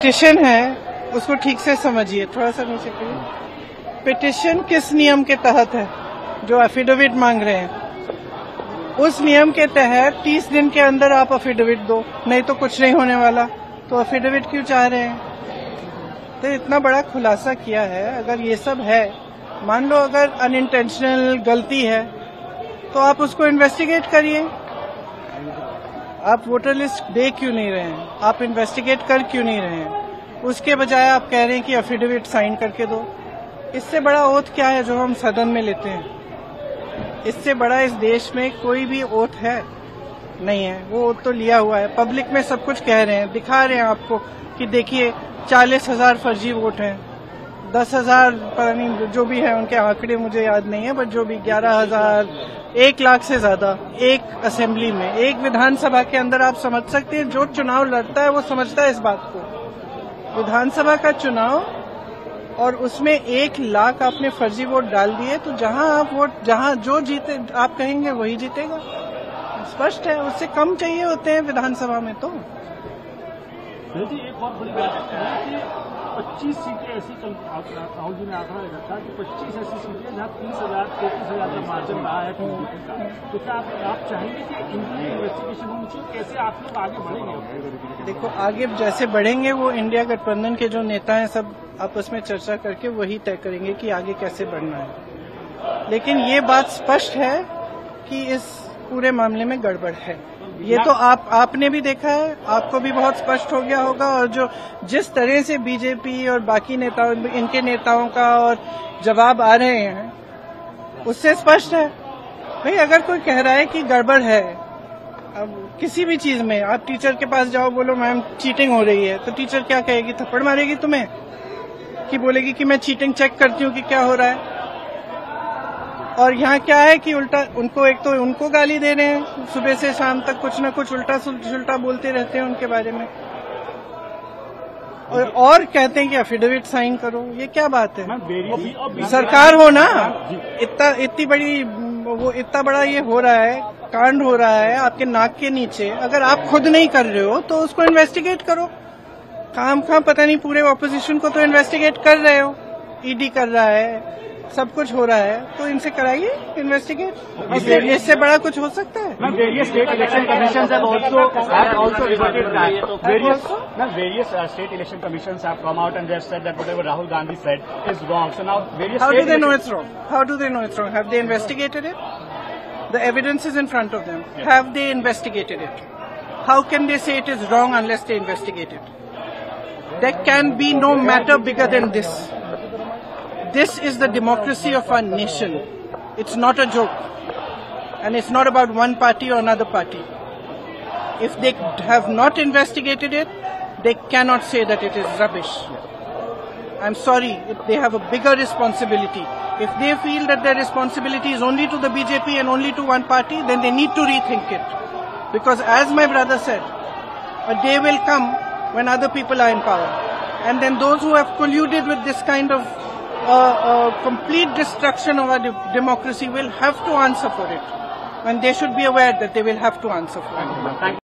Petition है उसको ठीक से समझिए, थोड़ा सा नीचे करिए। पिटिशन किस नियम के तहत है? जो एफिडेविट मांग रहे हैं उस नियम के तहत 30 दिन के अंदर आप एफिडेविट दो, नहीं तो कुछ नहीं होने वाला। तो एफिडेविट क्यों चाह रहे हैं? तो इतना बड़ा खुलासा किया है। अगर ये सब है, मान लो अगर अनइंटेंशनल गलती है तो आप उसको इन्वेस्टिगेट करिए। आप वोटर लिस्ट दे क्यों नहीं रहे हैं? आप इन्वेस्टिगेट कर क्यों नहीं रहे हैं? उसके बजाय आप कह रहे हैं कि एफिडेविट साइन करके दो। इससे बड़ा ओथ क्या है जो हम सदन में लेते हैं? इससे बड़ा इस देश में कोई भी ओथ है नहीं है। वो ओथ तो लिया हुआ है, पब्लिक में सब कुछ कह रहे हैं, दिखा रहे हैं आपको कि देखिए 40,000 फर्जी वोट हैं, 10,000 पता नहीं जो भी है, उनके आंकड़े मुझे याद नहीं है, बट जो भी 11,000, 1 लाख से ज्यादा एक असेंबली में, एक विधानसभा के अंदर। आप समझ सकते हैं जो चुनाव लड़ता है वो समझता है इस बात को। विधानसभा का चुनाव और उसमें 1 लाख आपने फर्जी वोट डाल दिए, तो जहां आप वोट, जहां जो जीते आप कहेंगे वही जीतेगा। स्पष्ट है, उससे कम चाहिए होते हैं विधानसभा में। तो जी एक और बड़ी बात है कि 25 सीटें ऐसी, कल राहुल जी ने आंकड़ा रखा कि 25 ऐसी सीटें जहां 30,000 33,000 का मार्जिन रहा है का। तो क्या आप चाहेंगे कि इनकी इन्वेस्टिगेशन होनी चाहिए? कैसे आप लोग आगे बढ़ेंगे? देखो, आगे जैसे बढ़ेंगे वो इंडिया गठबंधन के जो नेता हैं सब आपस में चर्चा करके वही तय करेंगे कि आगे कैसे बढ़ना है। लेकिन ये बात स्पष्ट है कि इस पूरे मामले में गड़बड़ है। ये तो आपने भी देखा है, आपको भी बहुत स्पष्ट हो गया होगा। और जो जिस तरह से बीजेपी और बाकी नेताओं, इनके नेताओं का और जवाब आ रहे हैं उससे स्पष्ट है। भाई अगर कोई कह रहा है कि गड़बड़ है, अब किसी भी चीज में, आप टीचर के पास जाओ, बोलो मैम चीटिंग हो रही है, तो टीचर क्या कहेगी? थप्पड़ मारेगी तुम्हें कि बोलेगी कि मैं चीटिंग चेक करती हूँ कि क्या हो रहा है। और यहाँ क्या है कि उल्टा उनको, एक तो उनको गाली दे रहे हैं, सुबह से शाम तक कुछ न कुछ उल्टा सुल्टा बोलते रहते हैं उनके बारे में, और कहते हैं कि एफिडेविट साइन करो। ये क्या बात है? सरकार हो ना, इतनी बड़ी, वो इतना बड़ा ये हो रहा है, कांड हो रहा है आपके नाक के नीचे। अगर आप खुद नहीं कर रहे हो तो उसको इन्वेस्टिगेट करो। काम पता नहीं, पूरे ऑपोजिशन को तो इन्वेस्टिगेट कर रहे हो, ईडी कर रहा है, सब कुछ हो रहा है, तो इनसे कराइए इन्वेस्टिगेट। इससे बड़ा कुछ हो सकता है? Various state election commissions have also reported that various state election commissions have come out and they have said that whatever Rahul Gandhi said is wrong. So now various. How do they know it's wrong? How do they know it's wrong? Have they investigated it? The evidence is in front of them. Yes. Have they investigated it? How can they say it is wrong unless they investigate it? There can be no matter bigger than this. This is the democracy of our nation. It's not a joke. And it's not about one party or another party. If they have not investigated it, they cannot say that it is rubbish. I'm sorry, if they have a bigger responsibility. If they feel that their responsibility is only to the BJP and only to one party, then they need to rethink it. Because as my brother said, a day will come when other people are in power. And then those who have colluded with this kind of complete destruction of our democracy will have to answer for it. And they should be aware that they will have to answer for it.